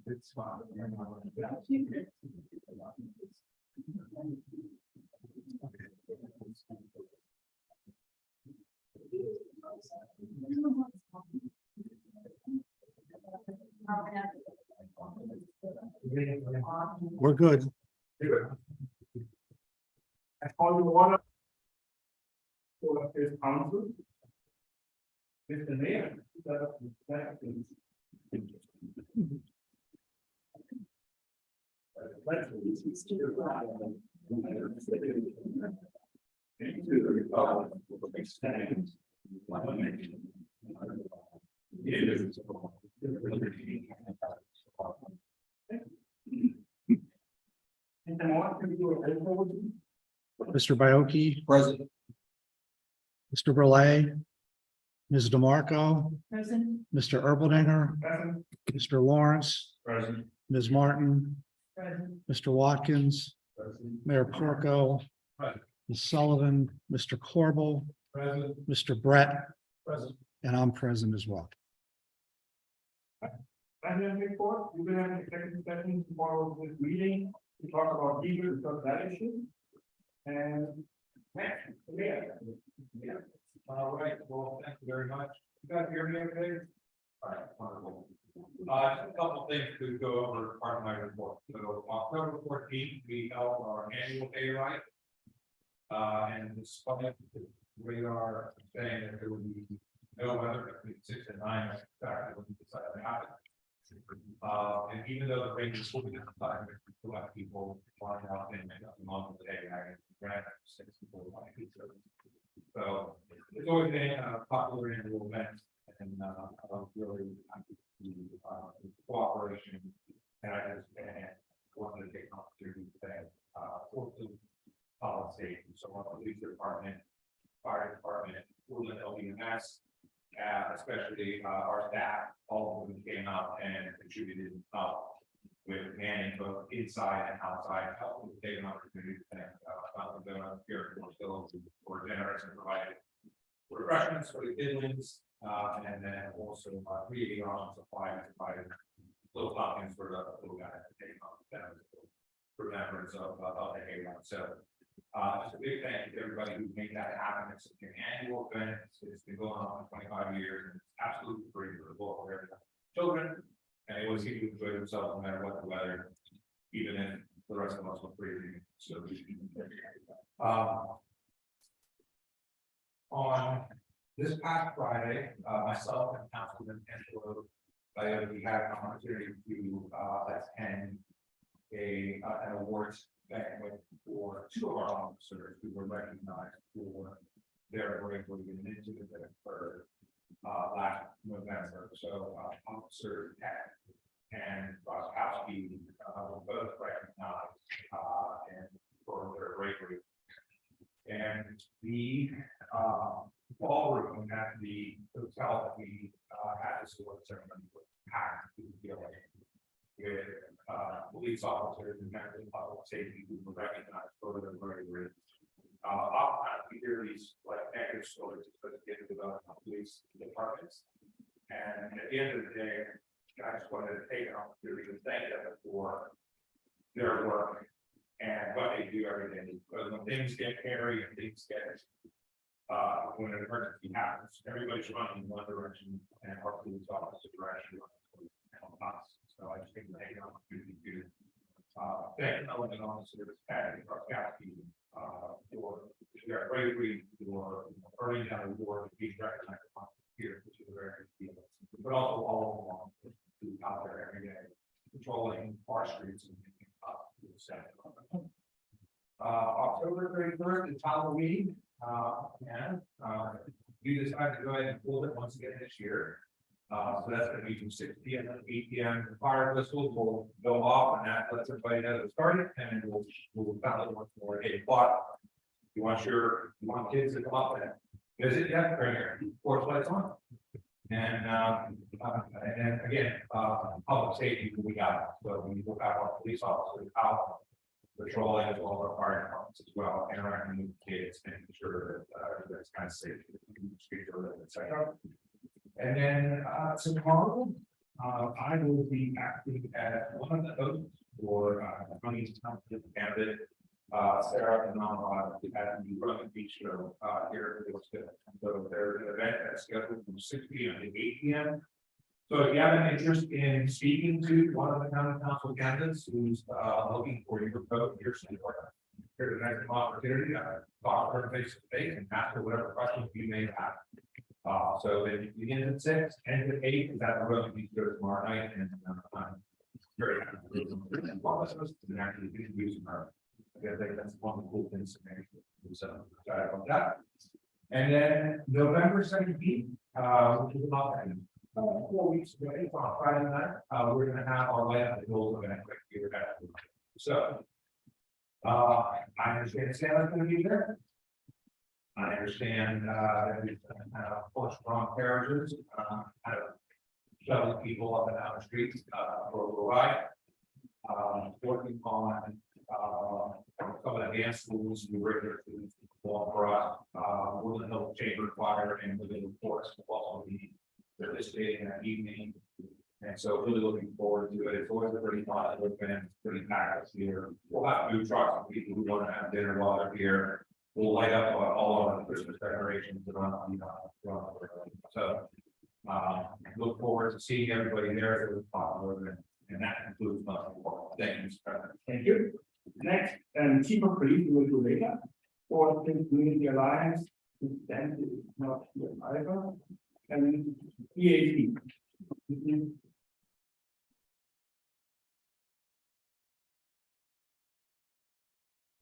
It's fine. We're good. I call you order. For his council. Mr. Mayor. Mr. Bioki, Present. Mr. Burley, Ms. DeMarco, Present. Mr. Erbaldinger, Present. Mr. Lawrence, Present. Ms. Martin, Present. Mr. Watkins, Mayor Porco, Present. Ms. Sullivan, Mr. Corbel, Present. Mr. Brett, Present. and I'm present as well. And then report, we're gonna have an executive session tomorrow with this meeting to talk about legal, discuss that issue. And. Yeah. All right, well, thank you very much. You guys hear me okay? All right, wonderful. Just a couple of things to go over part of my report. So October 14th, we held our annual pay rise. And despite the radar saying that there would be no weather between 6 and 9, that when we decided to happen. And even though the range is moving at the time, we have people flying out and make up the month of the day. I ran 6 people like pizza. So it's always been a popular annual event, and I'm really happy to the cooperation. And I just wanted to take an opportunity today for the policy. So on the police department, fire department, LDMS, especially our staff, all of them came out and contributed with manning both inside and outside, helping to take an opportunity to thank for generous and provided refreshments for the kids, and then also creating our own supply and provided little toppings for the little guys to take on for members of the Hayward. So it's a big thank you to everybody who made that happen. It's an annual event. It's been going on for 25 years, and it's absolutely free for the local area children, and they always seem to enjoy themselves no matter what the weather, even if the rest of us were freezing. So on this past Friday, myself and Councilman Angelo, we had an opportunity to attend an awards banquet for 2 of our officers who were recognized for their bravery in the incident that occurred last November. So Officer Ted and Roskowski were both recognized and for their bravery. And the ballroom at the hotel that we had this award ceremony was packed to the ceiling with police officers and members of public safety who were recognized for their bravery. Oftentimes we hear these like negative stories associated with our police departments, and at the end of the day, I just wanted to take an opportunity to thank them for their work and what they do every day. Because when things get hairy and things get when an emergency happens, everybody's running in one direction, and our police officers are actually running us. So I just think to take an opportunity to thank element officers and Roskowski for their bravery, for earning that award, being recognized here, which is a very big deal. But also all along, who's out there every day, patrolling our streets and October 31st is Halloween, and we decided to go ahead and hold it once again this year. So that's going to be from 6 p.m. to 8 p.m. The fire whistles will go off, and that lets everybody know it's started, and we'll found it once more at 8 o'clock. You want kids to come up and visit, yeah, bring your porch lights on. And again, public safety, we got, so we will have our police officers out patrolling as well as our fire departments as well, interacting with kids, making sure that that's kind of safe. Etc. And then tomorrow, I will be acting as one of the hosts for County candidate. Sarah and at the Brooklyn Beach Show here in Washington. So there's an event that's scheduled from 6 p.m. to 8 p.m. So if you have an interest in speaking to one of the county council candidates who's looking for your vote, here's the next opportunity. Talk to her face to face and ask her whatever questions you may have. So it begins at 6, ends at 8, is at the Brooklyn Beach Show tomorrow night, and I'm very happy to actually introduce her. I think that's one of the cool things to make. So excited about that. And then November 17th, which is about 4 weeks away, it's on Friday night. We're going to have our light up the hills event here. So I understand Santa's going to be there. I understand that we've kind of push strong carriages, kind of shuttling people up and down the streets for a little ride. Working on some of the dance schools we regular students for us, Woodland Hill Chamber Choir and Woodland Forest will also be participating that evening. And so really looking forward to it. It's always a pretty fun event, pretty packed here. We'll have food trucks and people who want to have dinner while they're here. We'll light up all of the Christmas decorations around so look forward to seeing everybody there. It was popular and that concludes my report. Thank you, Mr. President. Thank you. Next, Chief of Police will do later. For the Community Alliance, then is not here either. And EAC.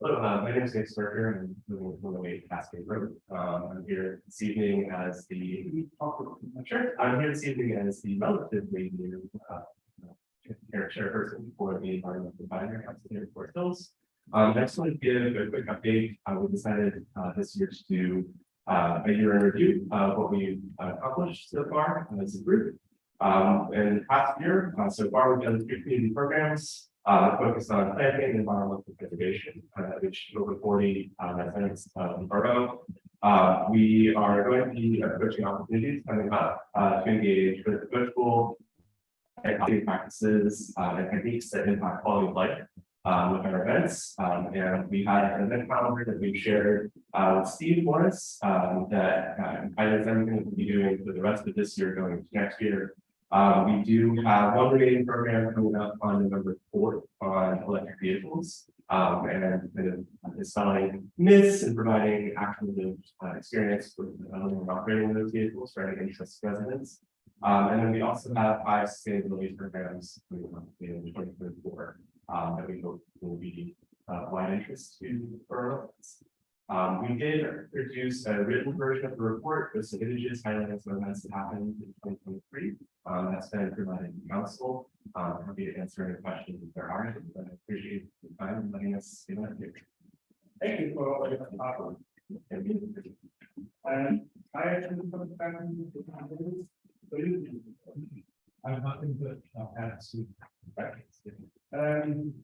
Hello, my name is Nick Sturger and I'm moving from the way Cascade Road. I'm here this evening as the relatively new chairperson for the Environmental Advisory Council here in Fort Hills. I just want to give a quick update. We decided this year to do a year in review of what we've accomplished so far as a group. In the past year, so far we've done 3 community programs focused on planting and environmental preservation, which over 40 residents of the borough. We are going to be approaching opportunities coming up to engage with the virtual and practices and techniques that impact quality of life with our events. And we had an event calendar that we've shared with Steve Morris that highlights everything that we'll be doing for the rest of this year going into next year. We do have one remaining program coming up on November 4th on electric vehicles and installing myths and providing active experience with operating those vehicles for any interested residents. And then we also have 5 sustainability programs in 2024 that we hope will be wide interest to our residents. We did produce a written version of the report with some images highlighting some events that happened in 2023. That's been provided to council. Happy to answer any questions if there are, but I appreciate the time and letting us see that here. Thank you for all your hard. And I actually I have nothing but add to.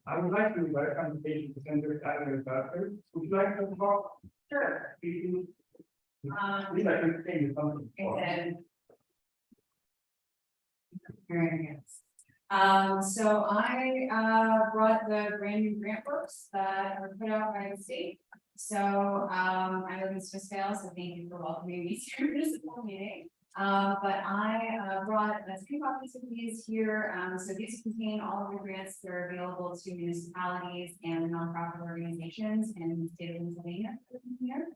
I would like to welcome the patient center administrator. Would you like to talk? Sure. Please, I can say something. So I brought the brand new grant books that are put out by the state. So I live in Smithville, so thank you for welcoming me to this meeting. But I brought 3 copies of these here. So these contain all of the grants that are available to municipalities and nonprofit organizations in the state of Pennsylvania here.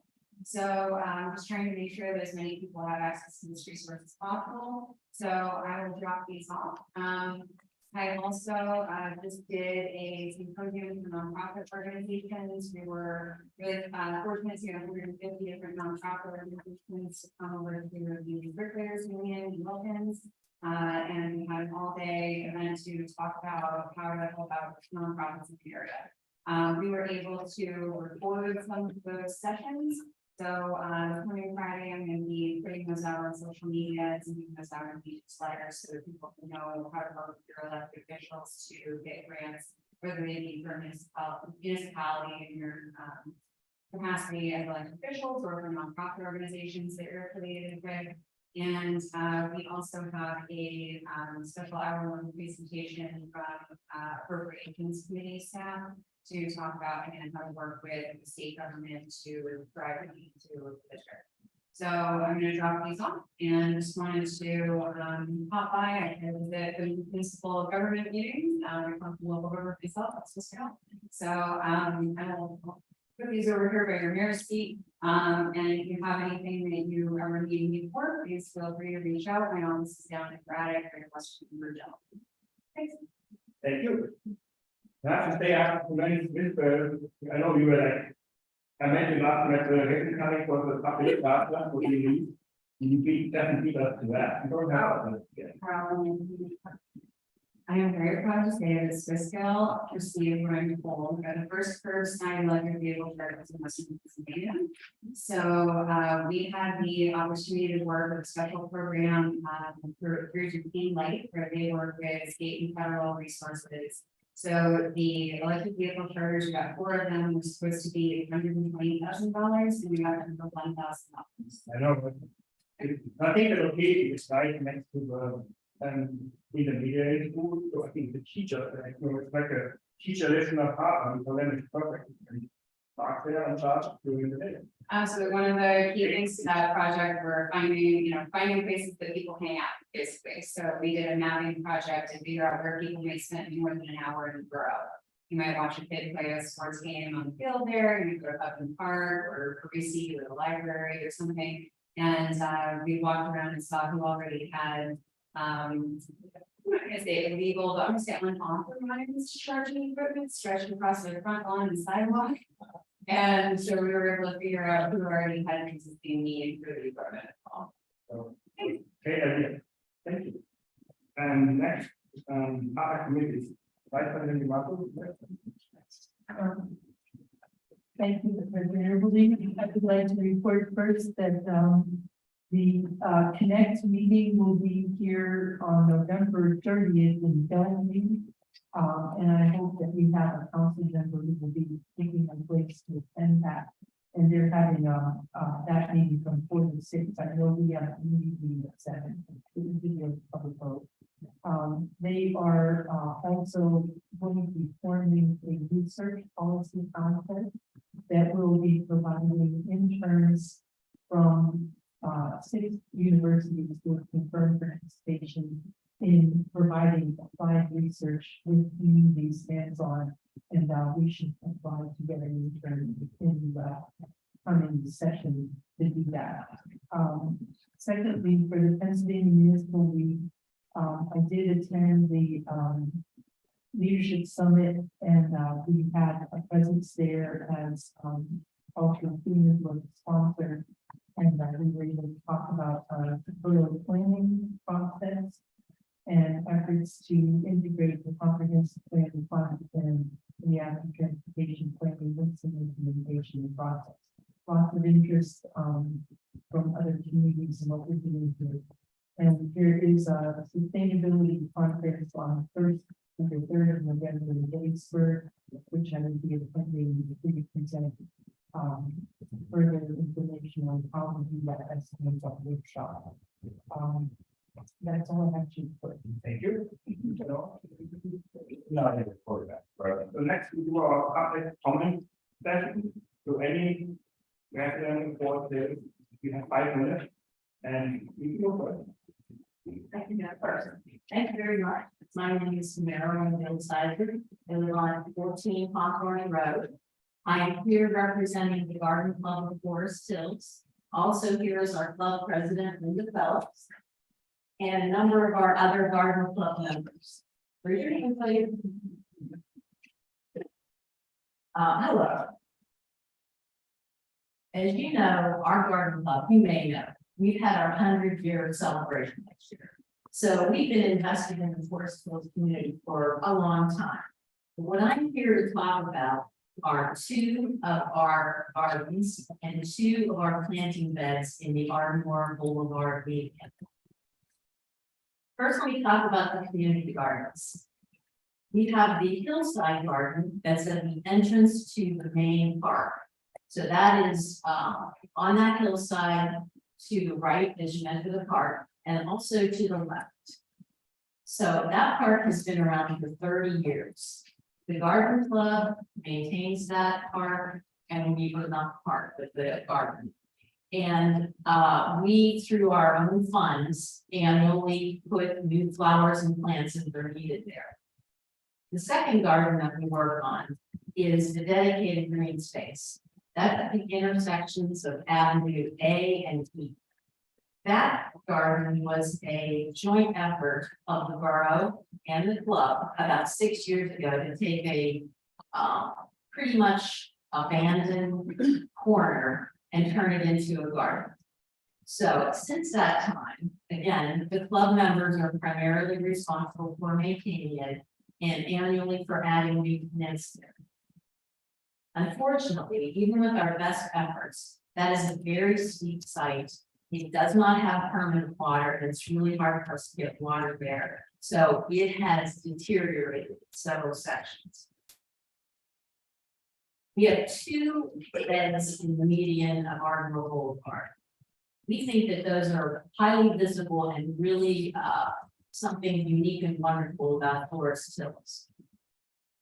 So I'm just trying to make sure that as many people have access to this resource as possible. So I will drop these off. I also just did a symposium for nonprofit organizations. We were really fortunate to have 150 different nonprofit organizations to come over to the Bricklayers Union in Wilkins. And we had an all-day event to talk about how to help out nonprofits in the area. We were able to record some of those sessions. So, coming Friday, I'm gonna be putting those out on social media, and sending those out in newsletters, so that people can know how to work with your elected officials to get grants, whether they be for municipality in your, capacity as elected officials or for nonprofit organizations that you're affiliated with. And we also have a special hour-long presentation from appropriations committee staff to talk about again how to work with the state government to drive the need to the district. So I'm going to drop these off and just wanted to pop by. I had the municipal government meeting, from local government myself, that's just go. So I'll put these over here by your mayor's seat. And if you have anything that you are needing me for, please feel free to reach out. My office is down at Braddock or question for Jill. Thanks. Thank you. I have to say, after this, I know you were like, I mentioned last time that the Hexham County was a public last one, what you need, definitely us to that. You don't have that. I am very proud to say that Swissville received running full, the first curbside electric vehicle chargers in Western Pennsylvania. So we had the opportunity to work with a special program through Clean Light, where they work with state and federal resources. So the electric vehicle chargers, we got 4 of them, were supposed to be $120,000, and we got them for $1,000. I know. I think the location is right next to the in the media school, so I think the teacher, like, you know, it's like a teacher listening apartment, so then it's perfect. Park there and charge during the day. So one of the key things to that project were finding places that people hang out, basically. So we did a mapping project to figure out where people may spend more than an hour in the borough. You might watch a kid play a sports game on the field there, you go up in the park or Parisi or the library or something. And we walked around and saw who already had I'm not gonna say illegal, but I'm gonna say unauthorized charging equipment stretched across the front lawn and sidewalk. And so we were able to figure out who already had an existing need for the equipment. So, okay, idea. Thank you. And next, other committees, Vice President Marco. Thank you, Mr. President. I would like to report first that the Connect meeting will be here on November 30th in Bellevue. And I hope that we have a council member who will be taking a place to attend that. And they're having that meeting from 4 to 6. I know we have a meeting at 7. It will be a public vote. They are also going to be forming a research policy concept that will be providing interns from 6 universities with confirmed participation in providing applied research with communities hands-on, and we should apply to get an intern in the coming session to do that. Secondly, for the Pennsylvania Municipal Week, I did attend the leadership summit, and we had a presence there as also Phoenix was a sponsor, and we were able to talk about the borough planning process and efforts to integrate the comprehensive plan and the active transportation planning with some implementation process. Lots of interest from other communities and what we're doing here. And there is a sustainability conference on 1st and 3rd of November in Gettysburg, which I will be attending to present further information on how to do that as a workshop. That's all I have to put. Thank you. No, I didn't report that. Right. So next we do our public comment session. So any resident for this, you have 5 minutes, and you can go for it. I can go first. Thank you very much. My name is Marilyn Hillsider. I live on 14 Hawthorne Road. I am here representing the Garden Club of Forest Hills. Also here is our club president, Linda Phelps, and a number of our other Garden Club members. Raise your hand, please. Hello. As you know, our garden club, you may know, we've had our 100-year celebration next year. So we've been invested in the Forest Hills community for a long time. What I'm here to talk about are 2 of our gardens and 2 of our planting beds in the Ardmore Boulevard Meeting. First, we talk about the community gardens. We have the hillside garden that's at the entrance to the main park. So that is on that hillside to the right as you enter the park and also to the left. So that park has been around for 30 years. The garden club maintains that park and we would not park with the garden. And we, through our own funds, annually put new flowers and plants that are needed there. The second garden that we work on is the dedicated green space. That's at the intersections of Avenue A and E. That garden was a joint effort of the borough and the club about 6 years ago to take a pretty much abandoned corner and turn it into a garden. So since that time, again, the club members are primarily responsible for maintaining it and annually for adding new plants there. Unfortunately, even with our best efforts, that is a very steep site. It does not have permanent water, and it's really hard for us to get water there. So it has deteriorated several sections. We have 2 beds in the median of Ardmore Boulevard. We think that those are highly visible and really something unique and wonderful about Forest Hills.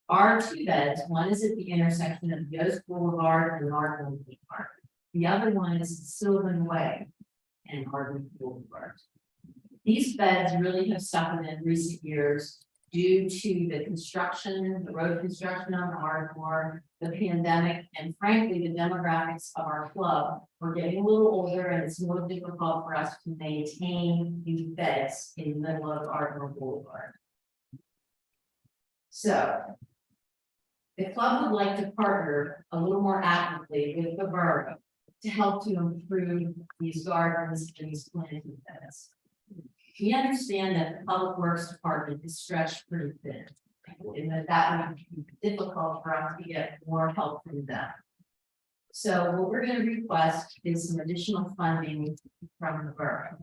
Our 2 beds, one is at the intersection of Yost Boulevard and Ardmore Boulevard. The other one is Sylvan Way and Ardmore Boulevard. These beds really have suffered in recent years due to the construction, the road construction on Ardmore, the pandemic, and frankly, the demographics of our club. We're getting a little older and it's more difficult for us to maintain these beds in the middle of Ardmore Boulevard. So the club would like to partner a little more actively with the borough to help to improve these gardens and these planting beds. We understand that the Public Works Department is stretched pretty thin, and that would be difficult for us to get more help from them. So what we're going to request is some additional funding from the borough.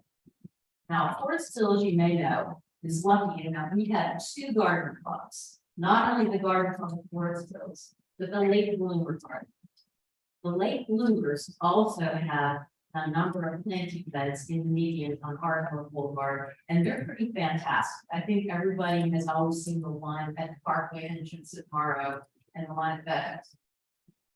Now, Forest Hills, as you may know, is lucky enough. We have 2 garden clubs, not only the garden club of Forest Hills, but the Lake Bloomer Garden. The Lake Bloomers also have a number of planting beds in the median on Ardmore Boulevard, and they're pretty fantastic. I think everybody has always seen the one at the Parkway entrance at Morrow and the one at Beth's.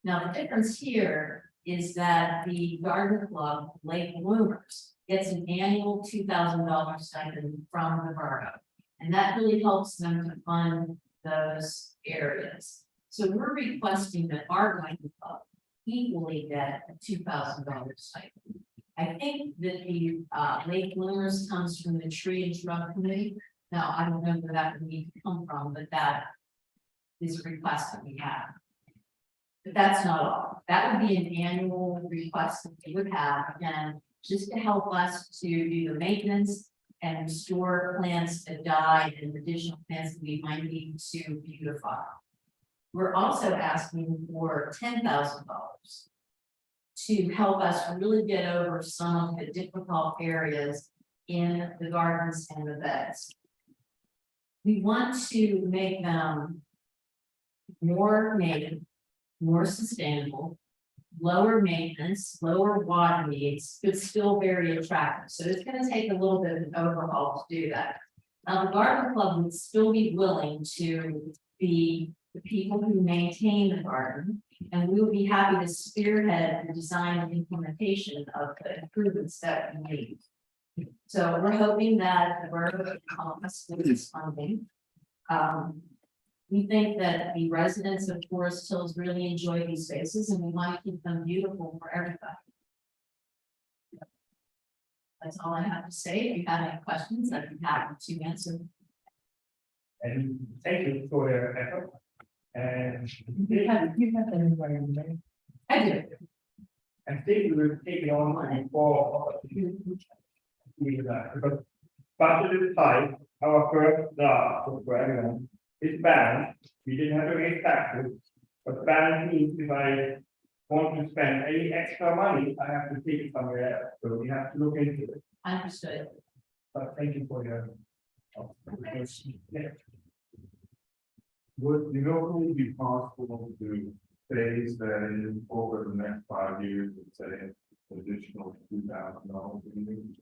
Now, the difference here is that the garden club, Lake Bloomers, gets an annual $2,000 stipend from the borough, and that really helps them to fund those areas. So we're requesting that our garden club equally get a $2,000 stipend. I think that the Lake Bloomers comes from the Tree and Shrub Committee. Now, I don't know where that would need to come from, but that is a request that we have. But that's not all. That would be an annual request that we would have, again, just to help us to do the maintenance and restore plants that died and additional plants that we might need to beautify. We're also asking for $10,000 to help us really get over some of the difficult areas in the gardens and the beds. We want to make them more native, more sustainable, lower maintenance, lower water needs, but still very attractive. So it's going to take a little bit of an overhaul to do that. Now, the garden club would still be willing to be the people who maintain the garden, and we will be happy to spearhead the design and implementation of the improvements that we need. So we're hoping that the borough will help us with this funding. We think that the residents of Forest Hills really enjoy these spaces, and we want to keep them beautiful for everybody. That's all I have to say. If you have any questions, I'd be happy to answer. And thank you for your effort. And You have that environment, right? I do. I think we will take it on for because budget aside, our first draft for everyone is balanced. We didn't have to raise taxes, But that means if I want to spend any extra money, I have to take it somewhere else, so we have to look into it, Understood. but thank you for your. Yeah. Would the local be possible to phase that in over the next 5 years and say additional $2,000?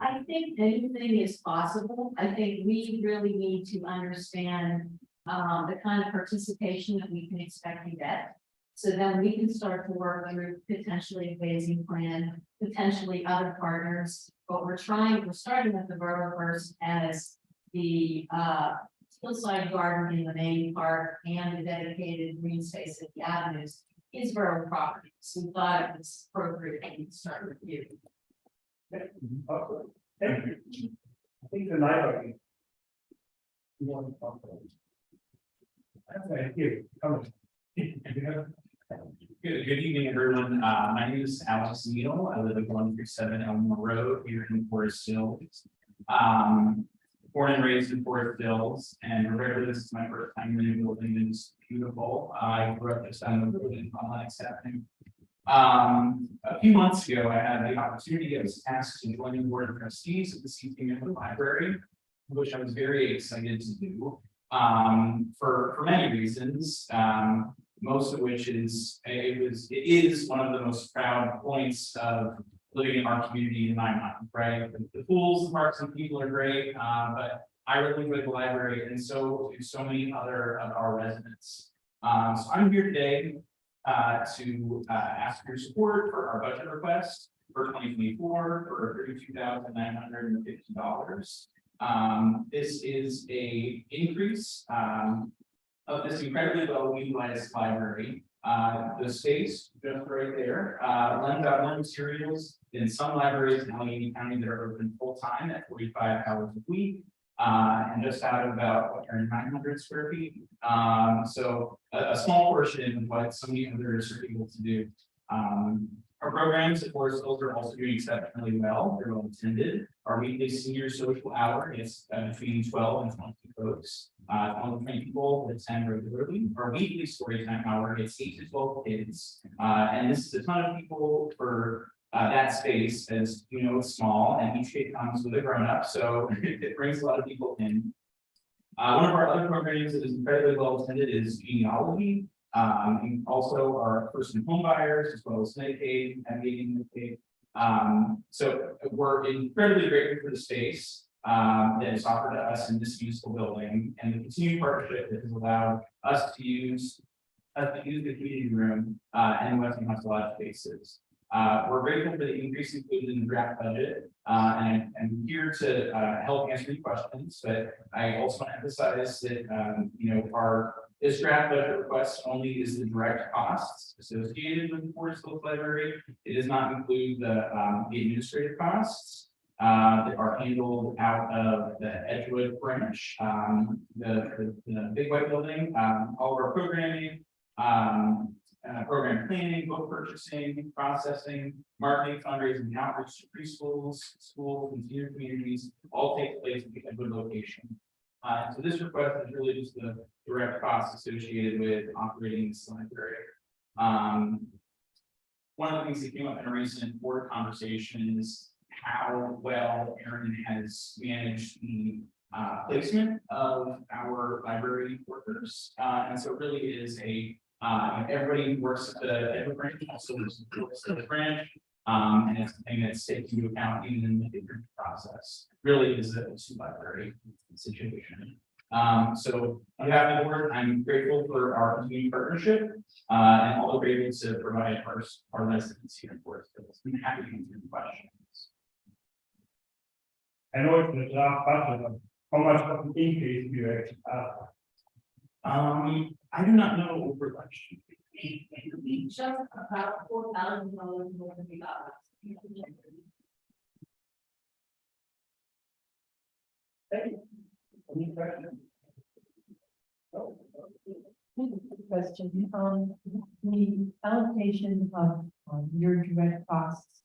I think anything is possible. I think we really need to understand the kind of participation that we can expect to get. So then we can start to work through potentially a phasing plan, potentially other partners. But we're starting with the borough first as the hillside garden in the main park and the dedicated green space at the avenues is borough property. So we thought it was appropriate to start with you. Thank you. I think the library. You want to talk about it? Thank you. Come on. Good evening, everyone. My name is Alex Neal. I live at 137 Elmore Road here in Forest Hills. Born and raised in Forest Hills, and rarely this is my first time in the building. It's beautiful. I grew up just down the road in Onyx Avenue. A few months ago, I had the opportunity. I was asked to join the board of trustees of the CPM Library, which I was very excited to do. For many reasons. Most of which is it is one of the most proud points of living in our community in my mind, right? The pools, the parks, and people are great, but I really enjoy the library, and so do so many other of our residents. So I'm here today to ask your support for our budget request for 2024 for $32,950. This is a increase of this incredibly well utilized library. The space just right there lends out more materials in some libraries in Allegheny County that are open full time at 45 hours a week. And just out of about 900 square feet. So a small portion of what so many others are able to do. Our programs at Forest Hills are also doing exceptionally well. They're well attended. Our weekly senior social hour is between 12 and 20 folks. 20 people attend regularly. Our weekly story time hour is 8 to 12 kids. And this is a ton of people for that space, as you know, it's small, and each kid comes with a grown-up, so it brings a lot of people in. One of our other programs that is incredibly well attended is genealogy. And also our first-time home buyers, as well as Medicaid, navigating Medicaid. So we're incredibly grateful for the space that is offered to us in this useful building, and the continued partnership that has allowed us to use the community room and the Westinghouse Lodge spaces. We're grateful for the increase included in the draft budget, and I'm here to help answer your questions. But I also want to emphasize that you know, this draft budget request only is the direct costs associated with the Forest Hills Library. It does not include the administrative costs that are handled out of the Edgewood branch, the big white building, all of our programming. Program planning, book purchasing, processing, marketing, fundraising, and outreach to preschools, schools, and senior communities all take place at the Edgewood location. So this request is really just the direct costs associated with operating this library. One of the things that came up in a recent board conversation is how well Aaron has managed the placement of our library workers. And so it really is a everybody works at the Edgewood branch, also works at the branch, and it's something that's taken into account even in the bigger process. Really is a library situation. So on behalf of the board, I'm grateful for our continued partnership and all we're able to provide our residents here in Forest Hills. I'm happy to answer the questions. I know it's the draft budget, but how much of an increase do you actually have? I do not know over election. Just about $4,000 more than we got. Any questions? Question, the allocation of your direct costs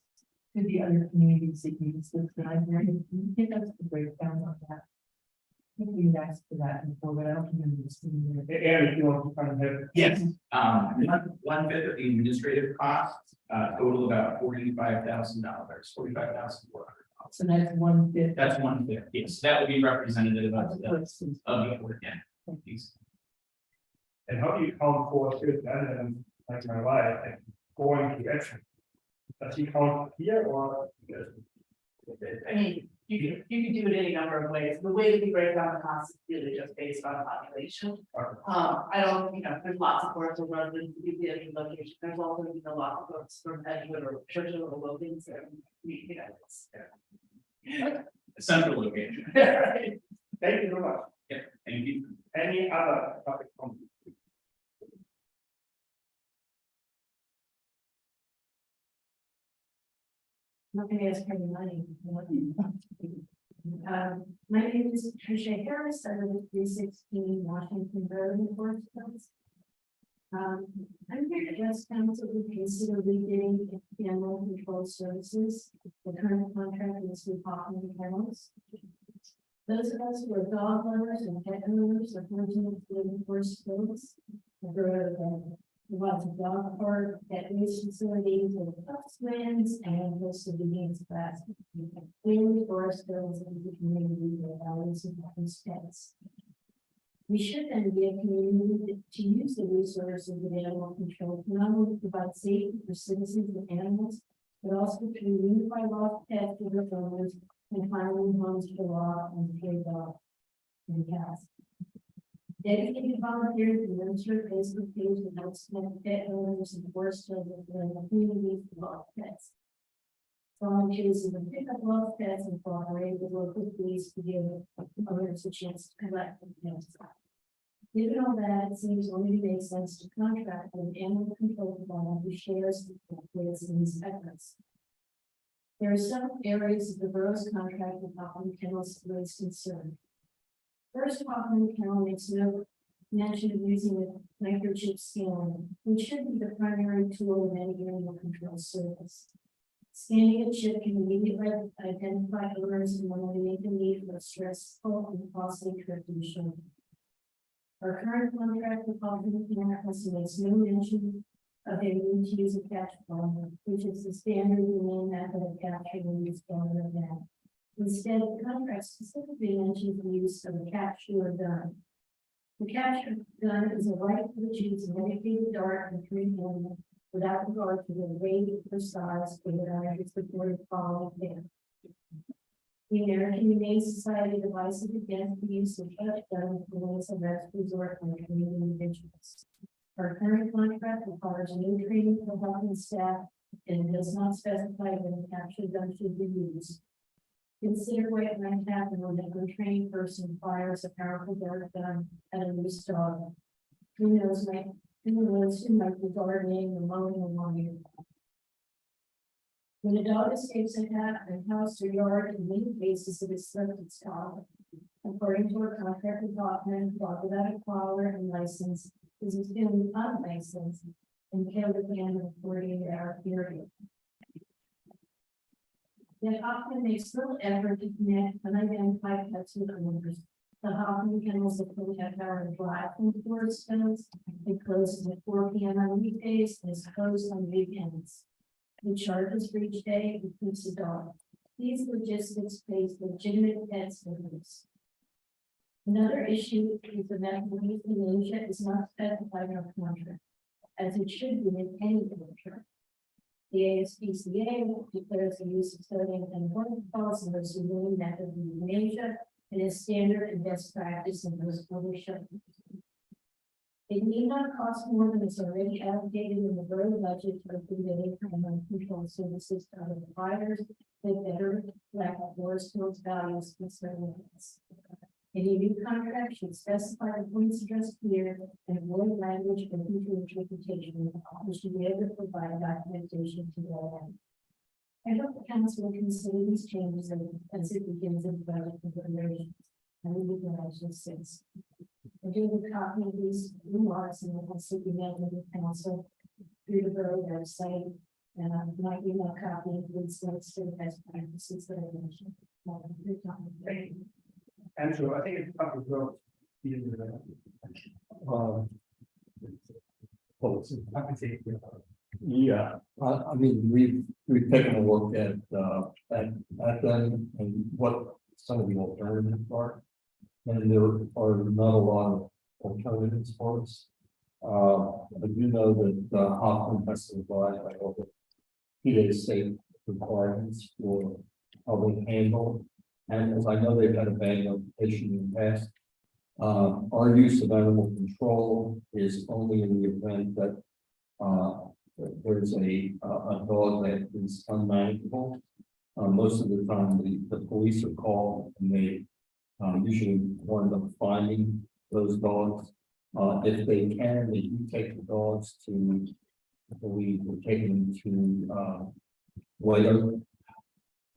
to the other communities that use this library, can you give us the breakdown of that? think you asked for that before, but I don't remember seeing it. And if you want to kind of have. Yes, one fifth of the administrative costs, total about $45,000, $45,400. So that's 1/5. That's one fifth, yes, that would be representative of the, yeah. These. And how do you count for students and like my wife and going to action? Does he count here or? I mean, you can do it any number of ways. The way that we break down the cost is really just based on population. I don't, there's lots of work to run with the location. There's also, lots of folks from Edgewood or Churchill or Wilkins and it's. A central location. Right. Thank you very much. Yeah, thank you. Any other topic from? Nobody has any money. My name is Patricia Harris. I live at 316 Washington Road in Forest Hills. I'm here to ask council to consider rebidding animal control services. The current contract is with Hoffman Kennels. Those of us who are dog lovers and pet owners are fortunate to live in Forest Hills. Lots of dog park, pet waste facilities, and upswings, and most of the games class. Clearly, Forest Hills is the community that values and happens pets. We should then be a community to use the resources of animal control to not only provide safety for citizens and animals, but also to unify lost pets with their owners and finding homes for law and stray dogs and cats. Dedicated volunteers and administer Facebook page that helps connect pet owners and Forest Hills with the community for lost pets. Volunteers in the pick up lost pets and cooperate with local police to give owners a chance to collect them. Given all that, it seems only to make sense to contract with an animal control provider who shares with these efforts. There are some areas of the borough's contract with Hoffman Kennels raise concern. First, Hoffman Kennel makes no mention of using a microchip scanner, which should be the primary tool of any animal control service. Scanning a chip can immediately identify owners and eliminate the need for a stressful and costly trip to the show. Our current contract with Hoffman Kennel makes no mention of their need to use a catch bomb, which is the standard main method of capturing these bomber event. Instead, the contract specifically mentions the use of a capture gun. The capture gun is a rifle which uses a dedicated dart and 3 handle without regard to the weight or size or the gun is supported following them. The American Humane Society advises against the use of such guns as a last resort by training individuals. Our current contract requires no training for Hoffman staff and does not specify when the capture gun should be used. Consider what might happen when an untrained person fires a powerful dart gun at a loose dog. Who knows who might be guarding or mowing along your path. When a dog escapes a house or yard, in many cases it is slipped its collar. According to our contract with Hoffman, dog without a collar and license is assumed unlicensed and killed at the end of a 48-hour period. Yet Hoffman makes little effort to connect unidentified pets with owners. The Hoffman Kennels at 25-hour drive from Forest Hills. It closes at 4 p.m. on weekdays and is closed on weekends. It charges for each day and keeps the dog. These logistics pays legitimate pets business. Another issue is the medical euthanasia is not specified in our contract, as it should be in any contract. The ASPCA declares the use of sodium and protocols and those humane method of euthanasia and is standard and best practice in those other shelters. It need not cost more than is already allocated in the borough budget to include any animal control services to other providers that better reflect Forest Hills values concerning this. Any new contract should specify the points addressed here and avoid language for future interpretation. We should be able to provide documentation to all end. I hope the council will consider these changes as it begins the budget considerations. And we will mention 6. I do have a copy of these remarks and will also be mailed to the council through the borough website. And my email copy includes links to the best practices that I mentioned. And so I think it's up to growth. Yeah, I mean, we've taken a look at them and what some of the alternatives are. And there are not a lot of alternatives for us. I do know that Hoffman has to abide by all the PA state requirements for how they handle. And as I know, they've had a bad reputation in the past. Our use of animal control is only in the event that there's a dog that is unmanageable. Most of the time, the police are called and they usually wind up finding those dogs. If they can, they do take the dogs to, I believe, we're taking them to White Oak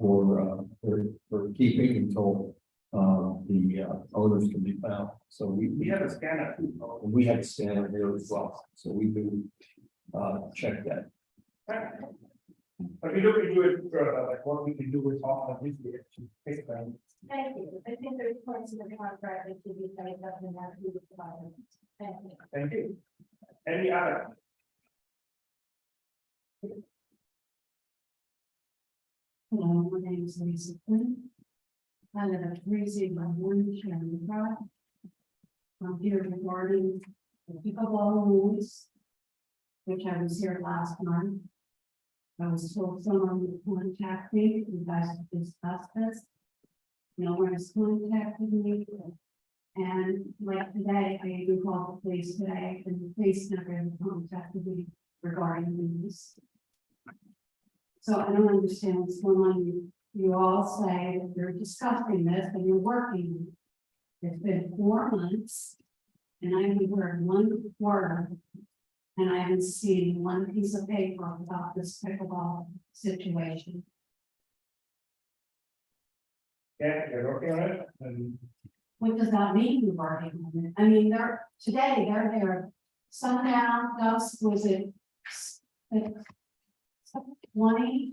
for keeping until the owners can be found. So We have a scanner too. we have a scanner here as well, so we do check that. But we look into it further, like what we can do with all of this. Thank you. I think there's points in the contract that should be tied up in that. Thank you. Thank you. Any other? Hello, my name is Lisa Quinn. I live at 301 Shannon Drive. I'm here regarding the pickleball rules, which I was here last month. I was told someone would contact me, you guys to discuss this. No one has contacted me. And like today, I even called the police today, and the police never even contacted me regarding these. So I don't understand what's going on. You all say that you're discussing this and you're working. It's been 4 months. And I haven't heard one word. And I haven't seen one piece of paper about this pickleball situation. Yeah, you're working on it, and What does that mean, you're working on it? I mean, they're there. Sundown, dusk, was it 20?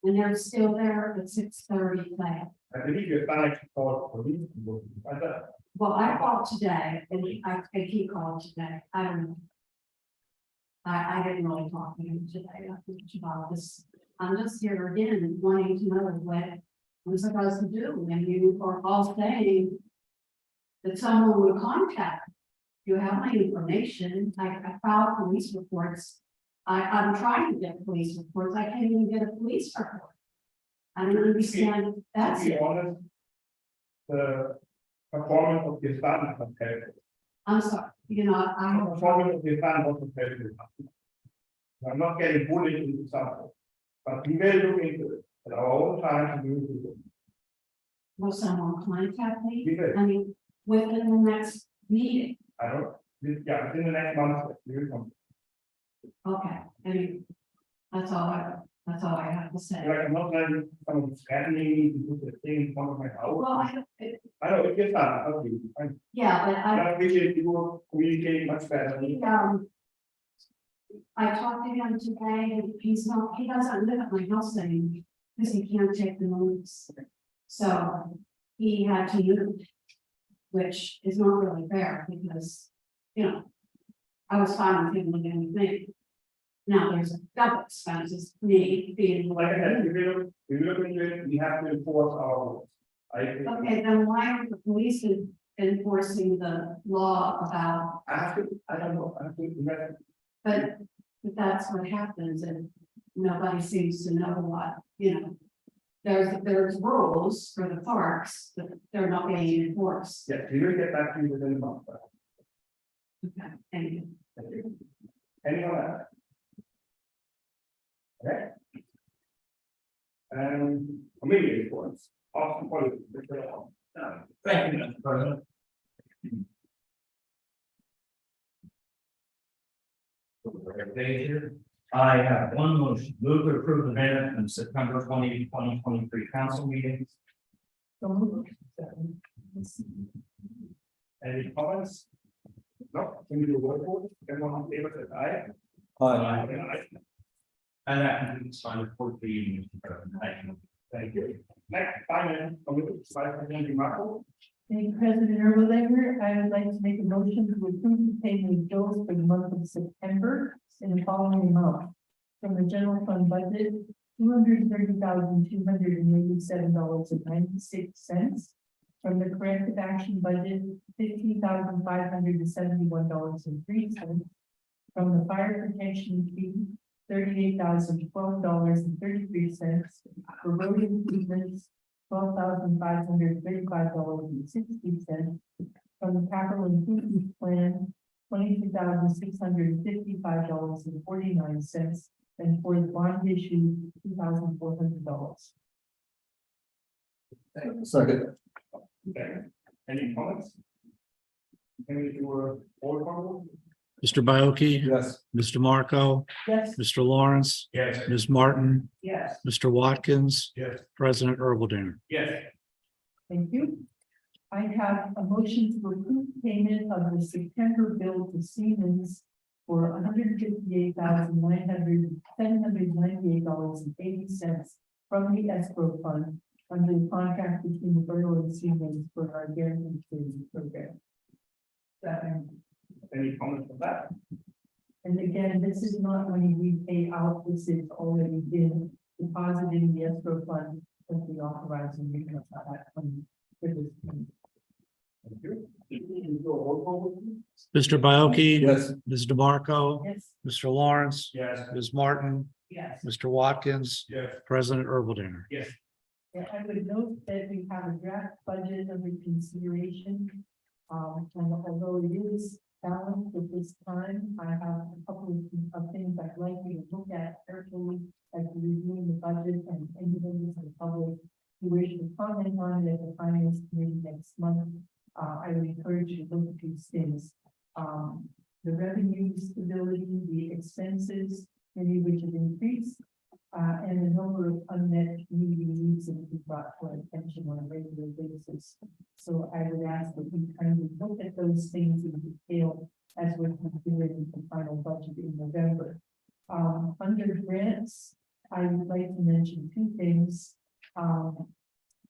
And they're still there at 6:30 playing. I believe you're trying to call police. Well, I called today, and I keep calling today, I don't know. I didn't really talk to him today, about this. I'm just here again, wanting to know what I'm supposed to do, and you are all saying that someone would contact. You have my information, I filed police reports. I'm trying to get police reports, I can't even get a police report. I don't understand, that's To be it. honest, the performance of the son compared. I'm sorry, I have a Performance of the son was compared. I'm not getting bullied into something, but we will look into it at our own time to do it. will someone contact me? We will. I mean, within the next meeting, I don't, yeah, within the next month, we will come. okay, I mean, that's all I have to say. Like, I'm not letting someone threatening me to put the thing in front of my house. Well, I know, it gets done, okay, yeah, but I appreciate you communicating much better. I talked to him today, and he doesn't live at my house anymore, because he can't take the moves. So he had to move, which is not really fair, because, I was fine with him doing anything. Now, there's double expenses, me being. Like I said, we will look into it, we have to enforce our rules. Okay, then why aren't the police enforcing the law about, I don't know, I have to, but that's what happens, and nobody seems to know what, there's rules for the parks, but they're not being enforced. yes, we will get back to you within a month. Okay, thank you. Anyone else? Okay. Committee reports, awesome policy. Thank you, Mr. President. I have one motion, move to approve the minute from September 20, 2023 council meetings. Any comments? No, can we do a roll call? Everyone in favor say aye? Hi, And that concludes my report for you, Mr. President. Thank you. Thank you. Next, finance, Vice President Marco. Thank you, President Erlanger. I would like to make a motion to approve the payment of bills for the month of September in the following amount. From the general fund budget, $230,287.96. From the corrective action budget, $15,571.03. From the fire protection fee, $38,012.33. For road improvements, $12,535.60. From the capital improvement plan, $22,655.49. And for the bond issue, $2,400. Second. Okay, any comments? Can we do a roll call? Mr. Bioki, Yes. Mr. Marco, Yes. Mr. Lawrence, Yes. Ms. Martin, Yes. Mr. Watkins, Yes. President Erbaldinger. Yes. Thank you. I have a motion to approve payment of the September bill to Siemens for $158,798.80 from the escrow fund under the contract between the borough and Siemens for our guaranteed savings program. Any comments on that? And again, this is not money we pay out, this is already been deposited in the escrow fund that we authorize and we can that fund for this. Thank you. Can we do a roll call? Mr. Bioki. Yes. Ms. DeMarco, Yes. Mr. Lawrence, Yes. Ms. Martin, Yes. Mr. Watkins, Yes. President Erbaldinger. Yes. Yeah, I would note that we have a draft budget under consideration. And although it is balanced at this time, I have a couple of things I'd like you to look at carefully as we're reviewing the budget and anybody in the public who wish to comment on it at the finance committee next month. I would encourage you to look at these things. The revenue stability, the expenses, many of which have increased, and the number of unmet community needs that we brought to our attention on a regular basis. So I would ask that we kindly look at those things in detail as we're considering the final budget in November. Under grants, I would like to mention two things.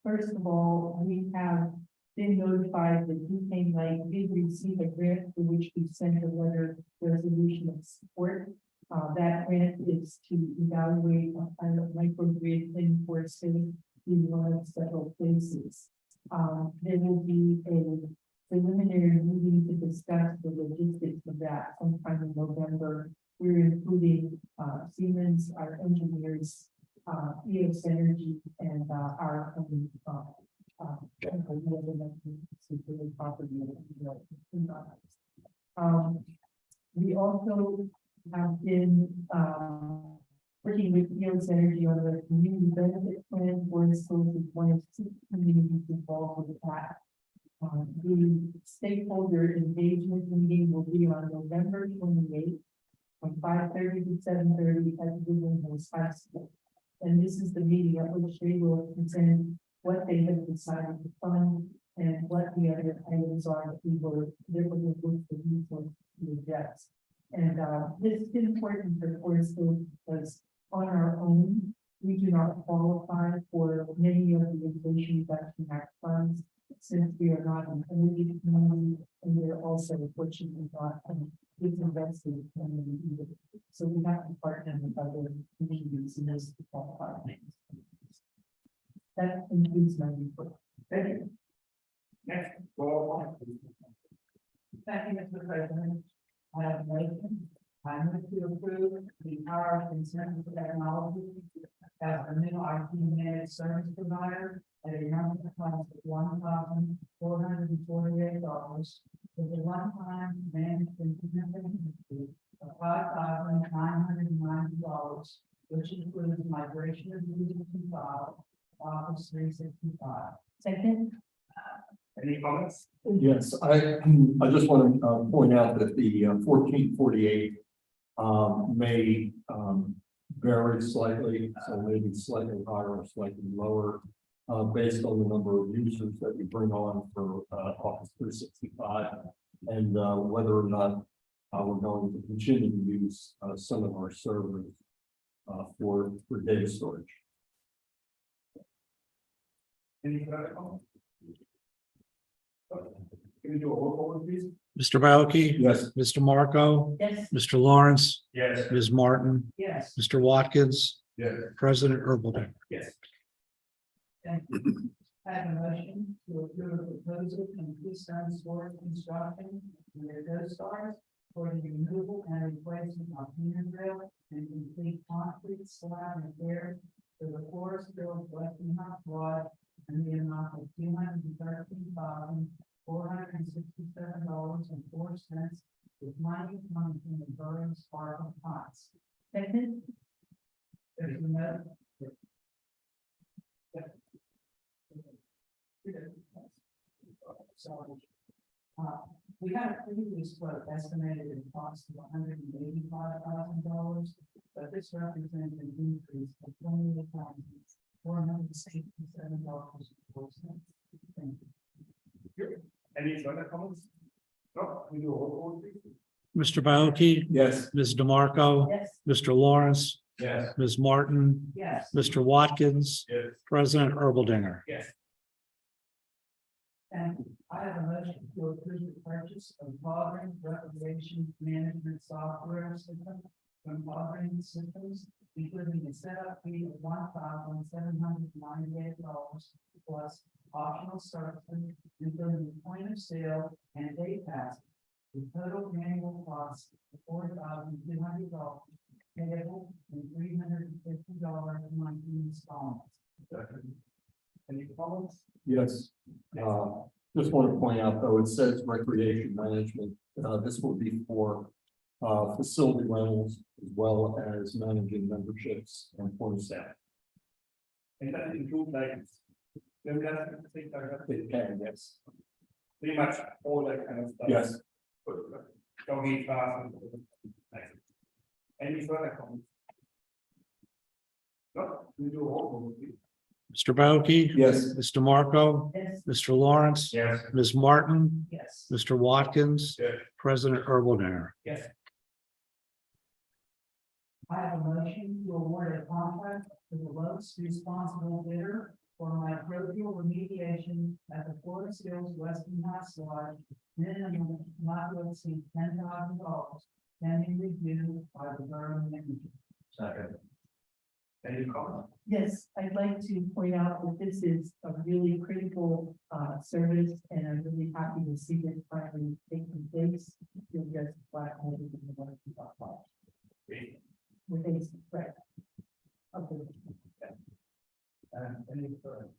First of all, we have been notified that Duquesne Light did receive a grant for which we sent a letter resolution of support. That grant is to evaluate a pilot microgrid in Port City in one of several places. There will be a preliminary meeting to discuss the logistics of that sometime in November. We're including Siemens, our engineers, EOS Energy, and our we also have been working with EOS Energy on a community benefit plan for its one of 6 communities involved with that. The stakeholder engagement meeting will be on November 28th from 5:30 to 7:30 at the Woodland Hills High School. And this is the meeting at which they will present what they have decided to fund and what the other items are that we will, they're going to look for resources to address. And this is important for Forest Hills because on our own, we do not qualify for many of the Inflation Reduction Act funds since we are not an energy community and we're also fortunately not invested community either. So we have to partner with other communities in this to qualify. That concludes my report. Thank you. Next, roll call. Thank you, Mr. President. I have a motion. I move to approve the power of concern for technology as a new IT managed service provider at a number of cost of $1,448 with a one-time managed implementation fee of $5,990, which includes migration of users to file Office 365. Second. Any comments? Yes, I just want to point out that the 1448 may vary slightly, so maybe slightly higher or slightly lower based on the number of users that we bring on for Office 365 and whether or not we're going to continue to use some of our servers for data storage. Any further comments? Can we do a roll call, please? Mr. Baoki? Yes. Mr. Marco? Yes. Mr. Lawrence? Yes. Ms. Martin? Yes. Mr. Watkins? Yes. President Erbaldinger? Yes. Thank you. I have a motion to approve a proposal from Keystone Sport Construction and their co-stars for the removal and replacement of union rail and complete concrete slab repair for the Forest Hill Westinghouse Lodge and the amount of $213,467.04 with money coming from the Burns Sparkle Funds. Second. There's a note. So, we had a previous quote estimated in cost of $185,000, but this represents an increase of $28,467.04. Thank you. Any further comments? No, we do a roll call, please. Mr. Baoki? Yes. Ms. DeMarco? Yes. Mr. Lawrence? Yes. Ms. Martin? Yes. Mr. Watkins? Yes. President Erbaldinger? Yes. And I have a motion to approve the purchase of Auburn Recreation Management Software System from Auburn Systems, including a setup fee of $1,798 plus optional services, including point of sale and day pass. The total annual cost of $4,200, payable in $350 monthly installments. Any comments? Yes. Just want to point out, though, it says recreation management. This will be for facility rentals as well as managing memberships and point of sale. And that includes like. Then that's things like that, It can, yes. pretty much all that kind of stuff. Yes. Don't need class. Any further comments? No, we do a roll call, please. Mr. Baoki? Yes. Mr. Marco? Yes. Mr. Lawrence? Yes. Ms. Martin? Yes. Mr. Watkins? Yes. President Erbaldinger? Yes. I have a motion to award a contract to the lowest responsible bidder for microbial remediation at the Forest Hills Westinghouse Lodge, minimum not to exceed $10,000, pending review by the borough manager. Second. Any comments? Yes, I'd like to point out that this is a really critical service, and I'm really happy to see it finally taking place. You'll get flat over in the one with a spread. Okay. Any further?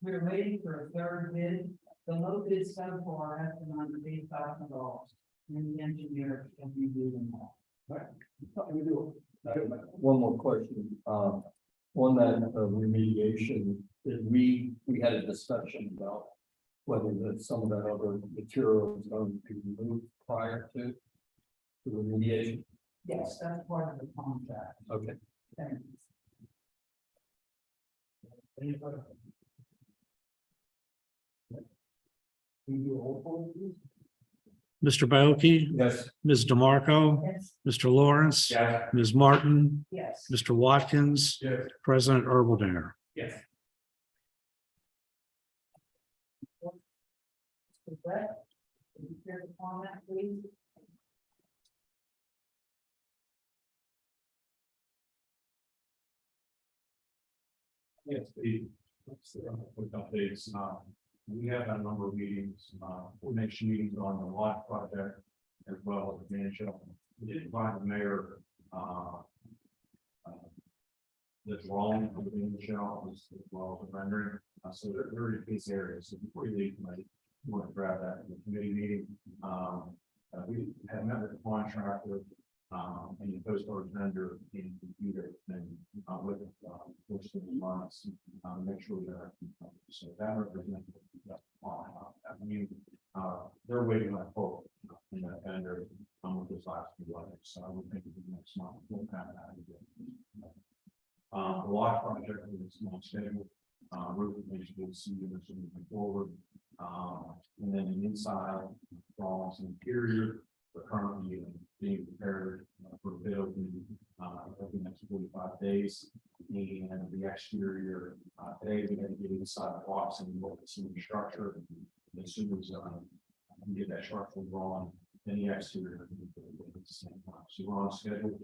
We're waiting for a third bid. The low bid so far has been under $8,000, and the engineer can be doing that. We do. One more question. On that remediation, we had a discussion about whether that some of that other material is going to be removed prior to the remediation. Yes, that's part of the contract. Okay. Thank you. Any further? We do a roll call, please. Mr. Baoki? Yes. Ms. DeMarco? Yes. Mr. Lawrence? Yes. Ms. Martin? Yes. Mr. Watkins? Yes. President Erbaldinger? Yes. Mr. Brett, can you share the comment, please? Yes, quick updates, we have had a number of meetings, coordination meetings on the lot project as well as the man shell. We did provide the mayor, the drawing of the man shell as well as the rendering, so they're very case areas, so before you leave tonight, you want to grab that in the committee meeting. We have met with the contractor, and the post-order vendor in computer and with which the months, make sure that so that represents they're waiting on hope in that vendor with this last few items, so I would think it'd be next month we'll have that again. The lot project is small schedule, roof initiative, see moving forward, and then the inside walls and interior. currently being prepared for building over the next 45 days. And the exterior, today we had to get inside the box and look at some structure. And as soon as we get that structural drawn, then the exterior. So we're on schedule.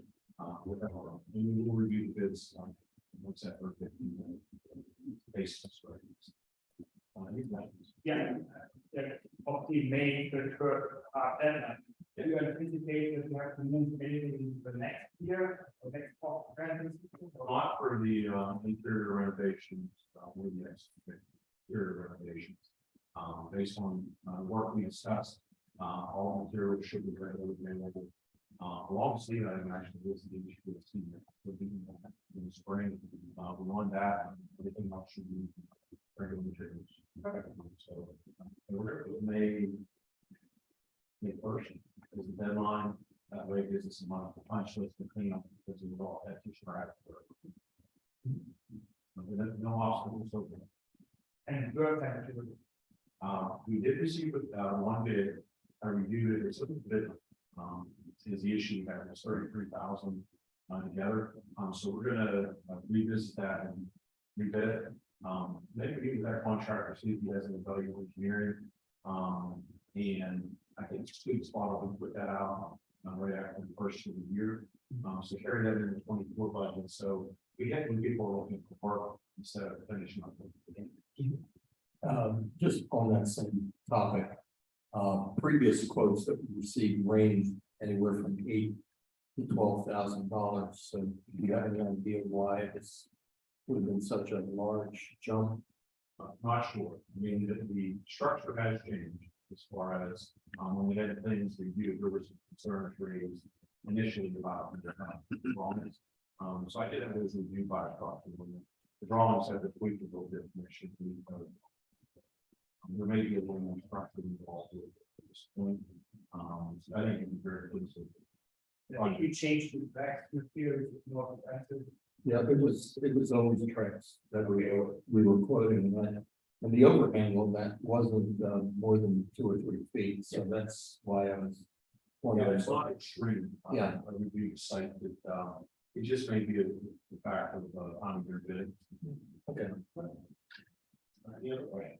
We will review the bids. What's that for 15 basis? Yeah, of the May the third, deadline. Do you anticipate that you have to move anything in the next year or next fall? Not for the interior renovations, yes, interior renovations. Based on work we discussed, all materials should be readily available. Obviously, I imagine this is the issue of seeing in the spring. We want that, everything else should be regular materials. So, it may first is the deadline. That way it gives us a month to punch list to clean up because we all had to start. No obstacles so far. And work activity. We did receive one bid. I reviewed it. It's a bit. Is the issue that was 33,000 together. So we're gonna revisit that and rebid it. Maybe give that contractor, see if he has any value engineering. And I think it's a good spot to put that out right after the first of the year. So carry that in the 24 budget. So we have when people are looking for work instead of finishing up. Just on that same topic, previous quotes that we received range anywhere from $8,000 to $12,000. So do you have any idea why this would have been such a large jump? Not sure. I mean, the structure has changed as far as when we had things reviewed, there was some concerns raised initially about the drawings. So I did have those reviewed by a doctor. The drawings had to tweak a little bit. And it should be, there may be a little more structure involved with this point. So I think it'd be very pleased. If you change the back to here, it's more expensive. Yeah, it was always tracks that we were quoting that. And the overhang on that wasn't more than 2 or 3 feet. So that's why I was. Yeah, it's not extreme. Yeah. I review the site that it just may be the fact of on your bid. Okay. The other way.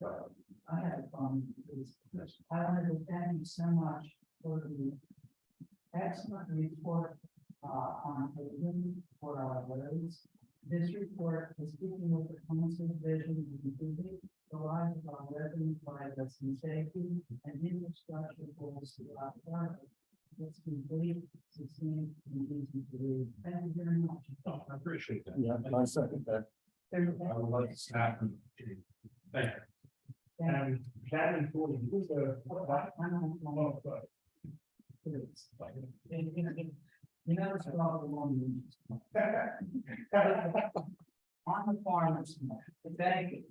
I have, I want to thank you so much for the excellent report, on for our roads. This report is keeping with the council's vision of improving the lives of our residents by addressing safety and infrastructure goals throughout the county. It's complete, succinct, and easy to read. Thank you very much. Oh, I appreciate that. Yeah, I second that. I would like to snap. Thank you. And planning for the user. You know, it's about the one. On the farmers, thank you.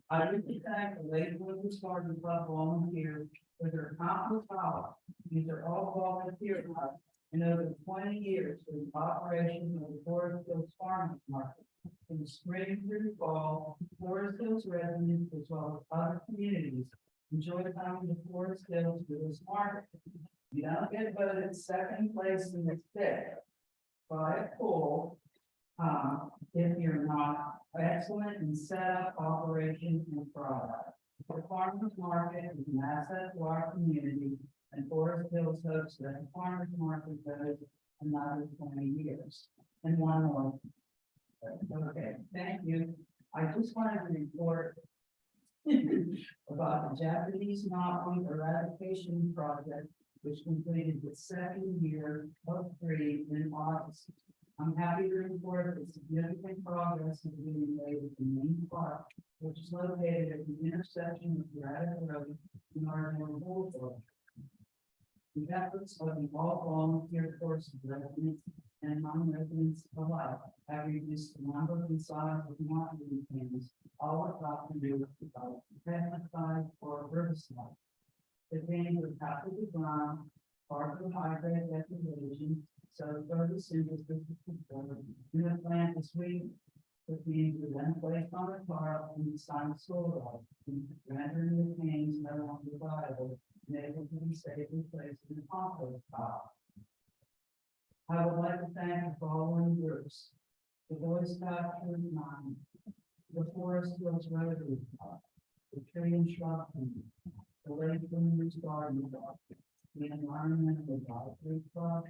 I really thank the Lake Woods Garden Club volunteers for their countless hours. These are all volunteer clubs in over 20 years for the operation of the Forest Hills Farmers Market. From spring through fall, Forest Hills residents as well as other communities enjoy coming to Forest Hills for this market. You don't get voted second place in the state by a poll if you're not excellent in setup, operation, and product. The farmers market is an asset to our community, and Forest Hills hopes that the farmers market goes another 20 years. And one more. Okay, thank you. I just wanted to report about the Japanese knotweed eradication project, which completed the second year of 3 in August. I'm happy to report that significant progress is being made at the main park, which is located at the intersection of Granite Road and Ardmore Boulevard. The efforts of the all volunteer force of residents and non-residents alike have reduced the number and size of knotweed cans, all without the use of pesticide or herbicide. The cans are cut to the ground, partial hydrate deprivation, so further synthesis is performed. In the plant is sweet, the beans are then placed on a car and the sun soil, rendering the canes no longer viable neighborhood safely placed in the compost pile. I would like to thank the following groups: the Boy Scout Troop 9, the Forest Hills Rotary Club, the Tree and Shrub Committee, the Lake Bloomers Garden Club, the Environmental Advisory Club,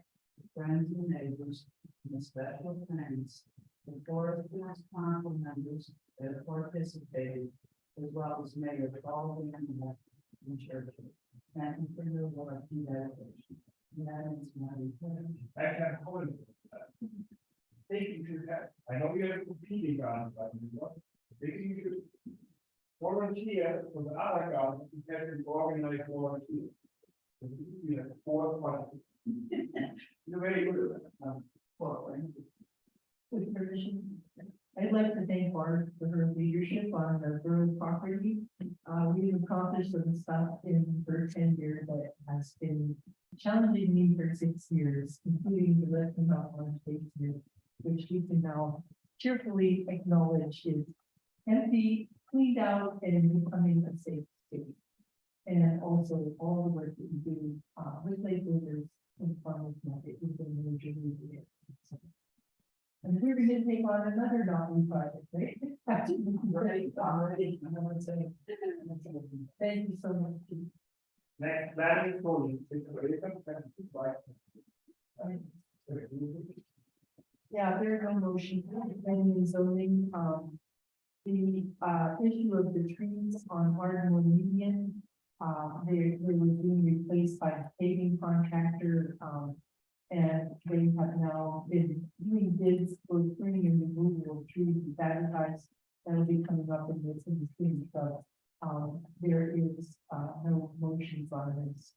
friends and neighbors, and a special thanks to Forest Hills Council members that have participated, as well as Mayor Paul and Church. Thank you for your work and dedication. That is my report. I can't hold it. Thank you to that. I know we are competing on, but you know, maybe you should volunteer for the other guys to get an organized volunteer. You know, for fun. You're very good at that. Well, with permission, I'd like to thank Barb for her leadership on the borough property. We've accomplished some stuff in her tenure that has been challenging me for 6 years, including the lesson of one here, which we can now cheerfully acknowledge is empty, cleaned out, and becoming a safe state. And also all the work that we do with stakeholders in farmers market is a major movement. And we're going to take on another novel project, right? Right, already. I want to say, thank you so much. Next, that is for you. It's a very fantastic. Yeah, there's no motion, and zoning, the issue of the trees on Hardmore Median. They were being replaced by a paving contractor, and they have now been doing bids for pruning and removal of trees advertised. That'll be coming up in this in between, so there is no motions on this.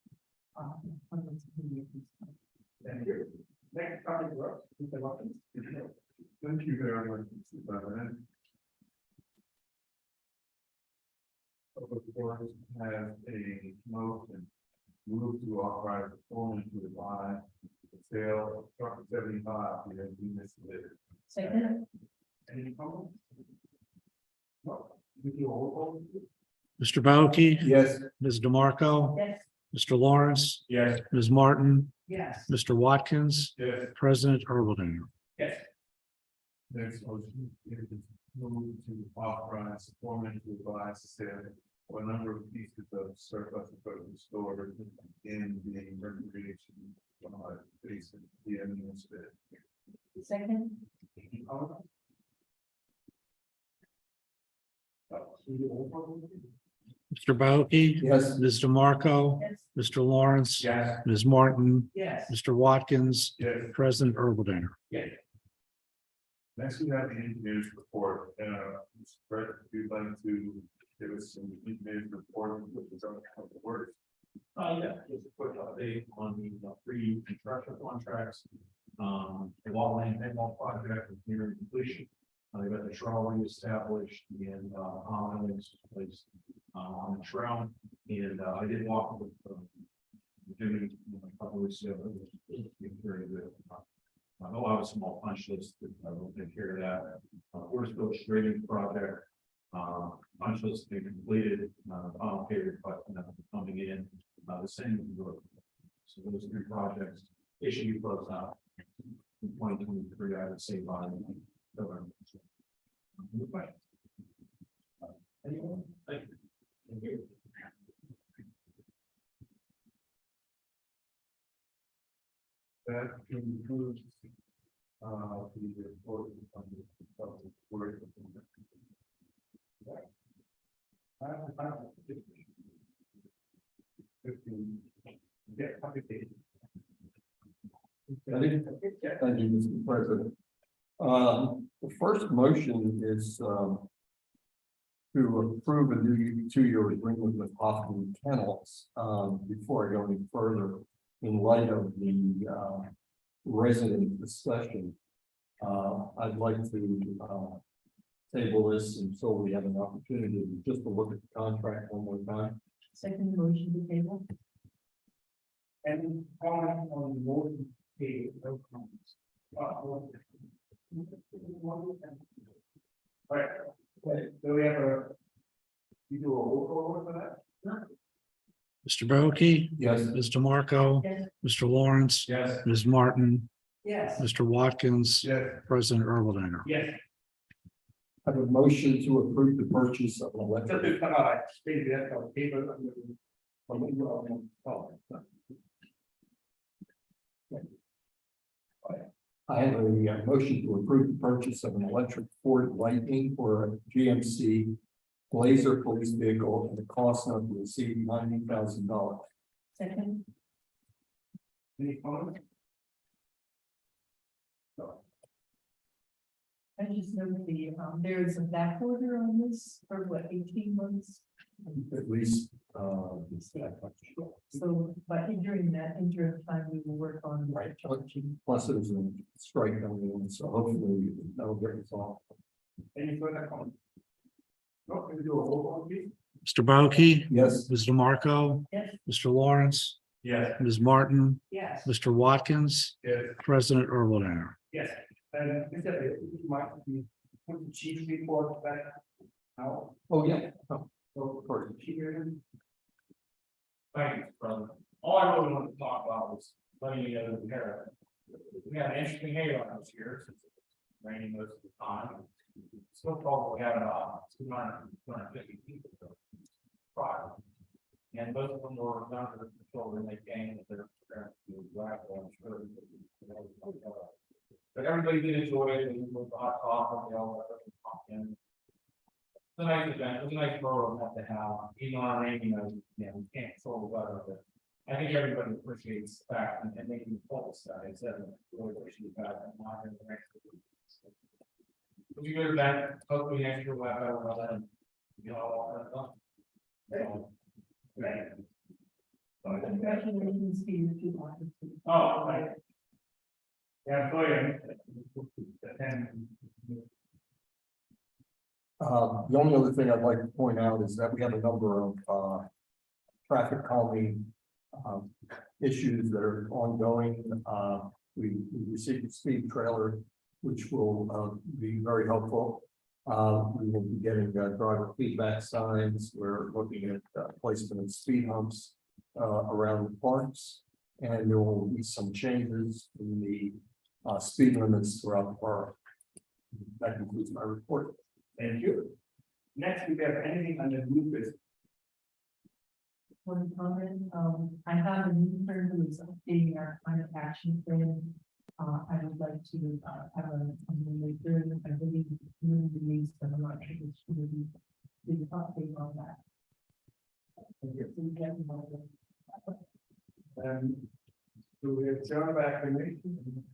On this committee. Thank you. Next topic works. Mr. Watkins. Thank you very much, Mr. President. Public Works has a motion move to authorize the foreman to advise the sale of truck 75 here in municipality. Second, Any comments? No. We do a roll call. Mr. Baoki? Yes. Ms. DeMarco? yes, Mr. Lawrence? Yes. Ms. Martin? yes, Mr. Watkins? Yes. President Erbaldinger? Yes. Next motion is move to authorize the foreman to advise the sale of a number of pieces of surplus equipment stored in the recreation basin here in municipality. second, Any comments? We do a roll call. Mr. Baoki? Yes. Ms. DeMarco? yes, Mr. Lawrence? Yes. Ms. Martin? yes, Mr. Watkins? Yes. President Erbaldinger? Next, we have the engineers report. Mr. Brett, if you'd like to give us some engineers report, which is on the words. Yeah, just a quick update on the three construction contracts. The wall laying wall project is nearing completion. They got the trolley established and islands placed on the trail. And I did walk with Jimmy a couple weeks ago. It was very good. I know I have a small punch list, but I will take care of that. Forest Village grading project. Punch list being completed, final pay request coming in, the same. So those three projects, they should be closed out in 2023, I would say by November. Anyone? Thank you. Thank you. That concludes the report on the public works. Thank you, Mr. President. The first motion is to approve a new 2-year agreement with hospital kennels. Before I go any further, in light of the resident discussion, I'd like to table this until we have an opportunity just to look at the contract one more time. second motion to table, Any comment on the motion? Okay, no comments. All right, okay, so we have we do a roll call for that? Mr. Boki, Yes. Ms. DeMarco, Yes. Mr. Lawrence, Yes. Ms. Martin, Yes. Mr. Watkins, Yes. President Erbaldanger. Yes. I have a motion to approve the purchase of an Just electric. to come out, speak that of people. I have a motion to approve the purchase of an electric Ford Lightning for a GMC Blazer police vehicle and the cost not to exceed $90,000. Second, Any comments? I just noted there is a back order on this for what, 18 months? At least, So, but during that interim time, we will work on. Right. Plus there's a strike going on, so hopefully that'll get resolved. Any further comments? No, can we do a roll call, please? Mr. Boki, Yes. Ms. DeMarco, Yes. Mr. Lawrence, Yes. Ms. Martin, Yes. Mr. Watkins, Yes. President Erbaldanger. Yes, and Mr. It might be put the chief report back now. Oh, yeah. So for the chief. Thank you, brother. All I really wanted to talk about was letting you know that we had an interesting hail this year since it's raining most of the time. Still probably have 250 people. Prior. And both of them were under control and they gained their parents to drive on. But everybody did enjoy it, and it was hot coffee, they all popped in. It's a nice event, it was a nice program at the house, even on a rainy night, we can't control the weather, but I think everybody appreciates the fact and making the pulse that it's a really appreciate that and monitoring the next. If you go back, hopefully next year we'll have better weather, you know, all that done. Congratulations to you, two Watkins. Oh, right. Yeah, go ahead. The only other thing I'd like to point out is that we have a number of traffic calming issues that are ongoing. We received a speed trailer, which will be very helpful. We will be getting driver feedback signs. We're looking at placement of speed humps around the parks. And there will be some changes in the speed limits throughout the park. That concludes my report. Thank you. Next, we have anything under new business. One comment, I have a new friend who is updating our climate action plan. I would like to have a I believe new release, but I'm not sure which will be the update on that. Thank you. So we get more of it. Do we adjourn by acclamation?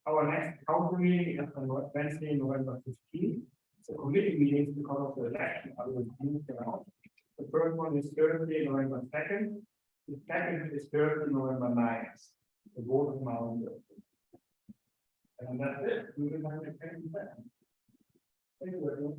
Our next council meeting is on Wednesday, November 15th. So committee meetings because of the election. The first one is Thursday, November 2nd. The second is Thursday, November 9th. The vote is now. And that's it. We will have a Thank you, everyone.